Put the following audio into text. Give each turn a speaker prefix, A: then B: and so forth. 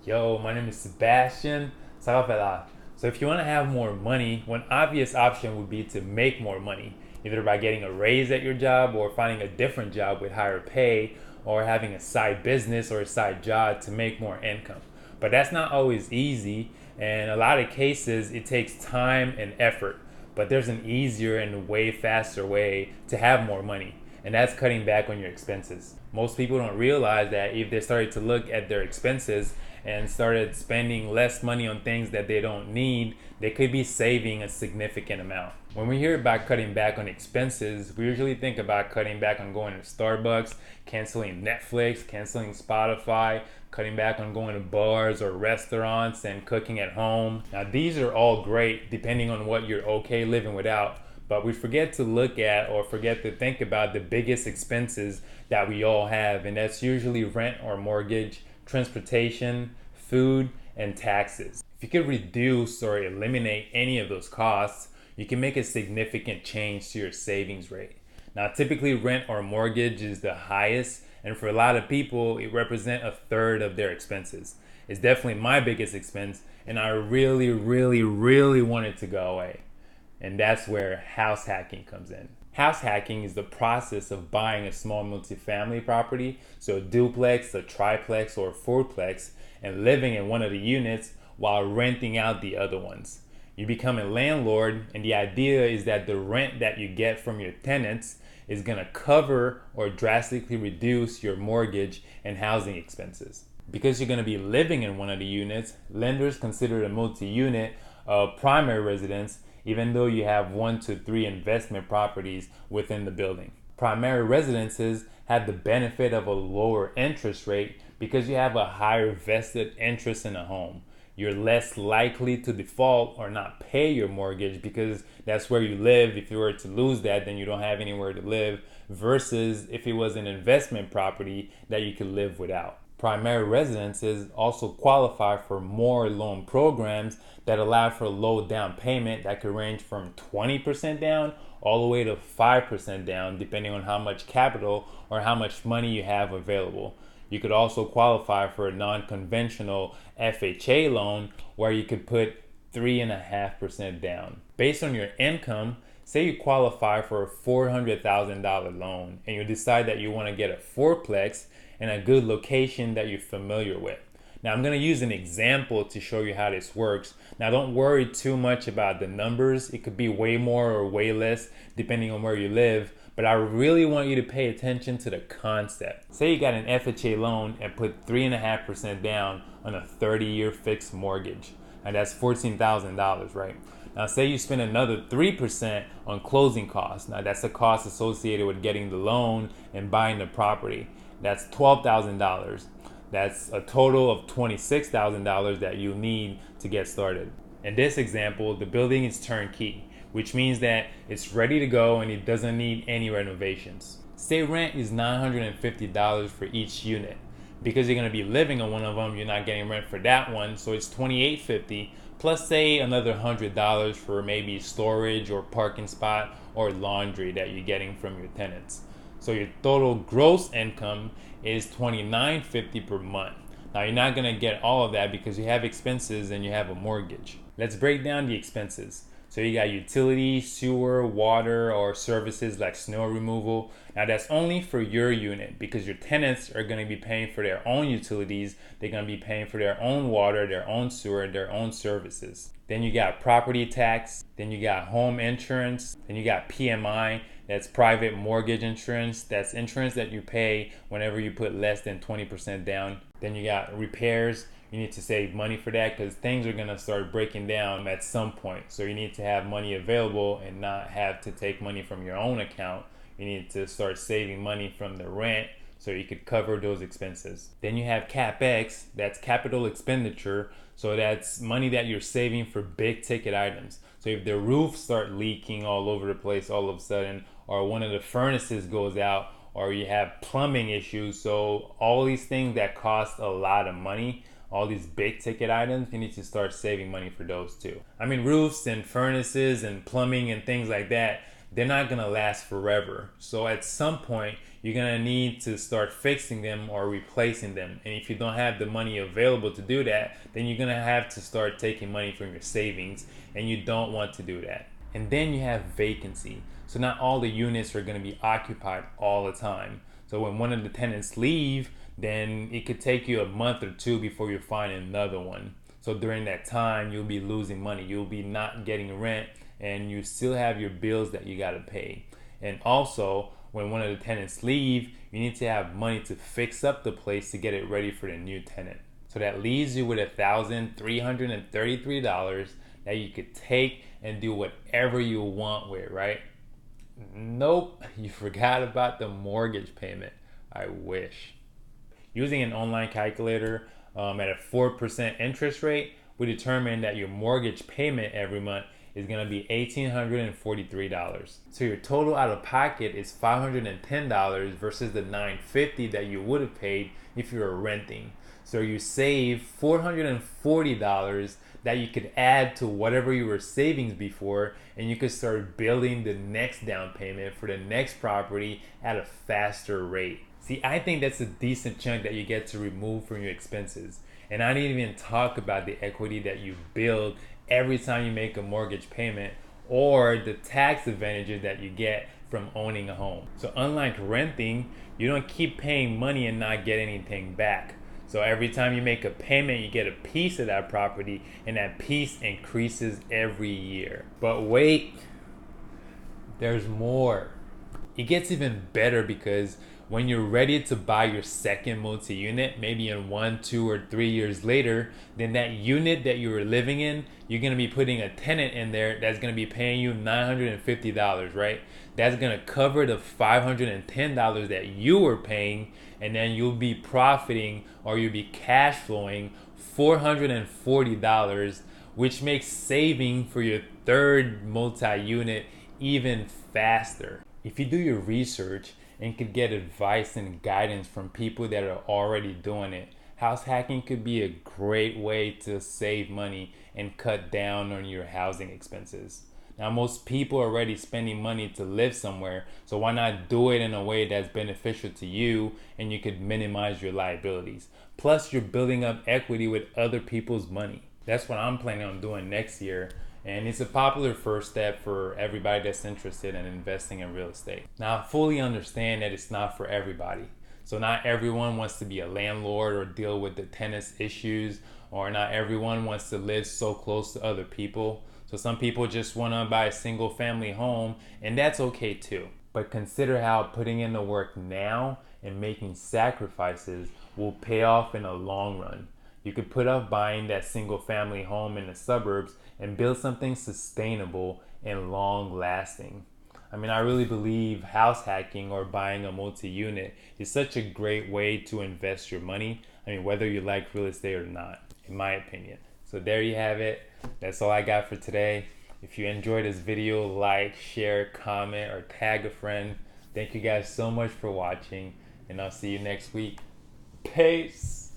A: Yo, my name is Sebastian. Salve. So if you want to have more money, one obvious option would be to make more money, either by getting a raise at your job or finding a different job with higher pay or having a side business or a side job to make more income. But that's not always easy, and a lot of cases it takes time and effort. But there's an easier and way faster way to have more money, and that's cutting back on your expenses. Most people don't realize that if they started to look at their expenses and started spending less money on things that they don't need, they could be saving a significant amount. When we hear about cutting back on expenses, we usually think about cutting back on going to Starbucks, canceling Netflix, canceling Spotify, cutting back on going to bars or restaurants and cooking at home. Now, these are all great depending on what you're okay living without, but we forget to look at or forget to think about the biggest expenses that we all have, and that's usually rent or mortgage, transportation, food, and taxes. If you could reduce or eliminate any of those costs, you can make a significant change to your savings rate. Now, typically rent or mortgage is the highest, and for a lot of people, it represents a third of their expenses. It's definitely my biggest expense, and I really want it to go away. And that's where house hacking comes in. House hacking is the process of buying a small multifamily property, so a duplex, a triplex, or a fourplex, and living in one of the units while renting out the other ones. You become a landlord, and the idea is that the rent that you get from your tenants is going to cover or drastically reduce your mortgage and housing expenses. Because you're going to be living in one of the units, lenders consider a multi-unit a primary residence, even though you have 1 to 3 investment properties within the building. Primary residences have the benefit of a lower interest rate because you have a higher vested interest in a home. You're less likely to default or not pay your mortgage because that's where you live. If you were to lose that, then you don't have anywhere to live, versus if it was an investment property that you could live without. Primary residences also qualify for more loan programs that allow for a low down payment that could range from 20% down all the way to 5% down, depending on how much capital or how much money you have available. You could also qualify for a non-conventional FHA loan where you could put 3.5% down. Based on your income, say you qualify for a $400,000 loan and you decide that you want to get a fourplex in a good location that you're familiar with. Now, I'm going to use an example to show you how this works. Now, don't worry too much about the numbers. It could be way more or way less depending on where you live, but I really want you to pay attention to the concept. Say you got an FHA loan and put 3.5% down on a 30-year fixed mortgage, and that's $14,000, right? Now, say you spend another 3% on closing costs. Now, that's the cost associated with getting the loan and buying the property. That's $12,000. That's a total of $26,000 that you need to get started. In this example, the building is turnkey, which means that it's ready to go and it doesn't need any renovations. Say rent is $950 for each unit. Because you're going to be living in one of them, you're not getting rent for that one, so it's $28.50 plus say another $100 for maybe storage or parking spot or laundry that you're getting from your tenants. So your total gross income is $29.50 per month. Now, you're not going to get all of that because you have expenses and you have a mortgage. Let's break down the expenses. So you got utilities, sewer, water, or services like snow removal. Now, that's only for your unit because your tenants are going to be paying for their own utilities. They're going to be paying for their own water, their own sewer, their own services. Then you got property tax. Then you got home insurance. Then you got PMI. That's private mortgage insurance. That's insurance that you pay whenever you put less than 20% down. Then you got repairs. You need to save money for that because things are going to start breaking down at some point. So you need to have money available and not have to take money from your own account. You need to start saving money from the rent so you could cover those expenses. Then you have CapEx. That's capital expenditure. So that's money that you're saving for big ticket items. So if the roof start leaking all over the place all of a sudden, or one of the furnaces goes out, or you have plumbing issues, so all these things that cost a lot of money, all these big ticket items, you need to start saving money for those too. I mean, roofs and furnaces and plumbing and things like that, they're not gonna last forever. So at some point, you're gonna need to start fixing them or replacing them. And if you don't have the money available to do that, then you're gonna have to start taking money from your savings, and you don't want to do that. And then you have vacancy. So not all the units are gonna be occupied all the time. So when one of the tenants leave, then it could take you a month or two before you find another one. So during that time, you'll be losing money. You'll be not getting rent, and you still have your bills that you gotta pay. And also, when one of the tenants leave, you need to have money to fix up the place to get it ready for the new tenant. So that leaves you with $1,333 that you could take and do whatever you want with, right? Nope, you forgot about the mortgage payment. I wish. Using an online calculator at a 4% interest rate, we determine that your mortgage payment every month is going to be $1,843. So your total out of pocket is $510 versus the $950 that you would have paid if you were renting. So you save $440 that you could add to whatever you were savings before, and you could start building the next down payment for the next property at a faster rate. See, I think that's a decent chunk that you get to remove from your expenses. And I didn't even talk about the equity that you build every time you make a mortgage payment, or the tax advantages that you get from owning a home. So unlike renting, you don't keep paying money and not get anything back. So every time you make a payment, you get a piece of that property, and that piece increases every year. But wait, there's more. It gets even better because when you're ready to buy your second multi-unit, maybe in 1, 2, or 3 years later, then that unit that you were living in, you're gonna be putting a tenant in there that's gonna be paying you $950, right? That's gonna cover the $510 that you were paying, and then you'll be profiting, or you'll be cash flowing $440, which makes saving for your third multi-unit even faster. If you do your research and could get advice and guidance from people that are already doing it, house hacking could be a great way to save money and cut down on your housing expenses. Now, most people are already spending money to live somewhere, so why not do it in a way that's beneficial to you and you could minimize your liabilities? Plus, you're building up equity with other people's money. That's what I'm planning on doing next year. And it's a popular first step for everybody that's interested in investing in real estate. Now, I fully understand that it's not for everybody. So not everyone wants to be a landlord or deal with the tenants issues, or not everyone wants to live so close to other people. So some people just want to buy a single family home, and that's okay too. But consider how putting in the work now and making sacrifices will pay off in the long run. You could put off buying that single family home in the suburbs and build something sustainable and long lasting. I mean, I really believe house hacking or buying a multi-unit is such a great way to invest your money. I mean, whether you like real estate or not, in my opinion. So there you have it. That's all I got for today. If you enjoyed this video, like, share, comment, or tag a friend. Thank you guys so much for watching, and I'll see you next week. Peace.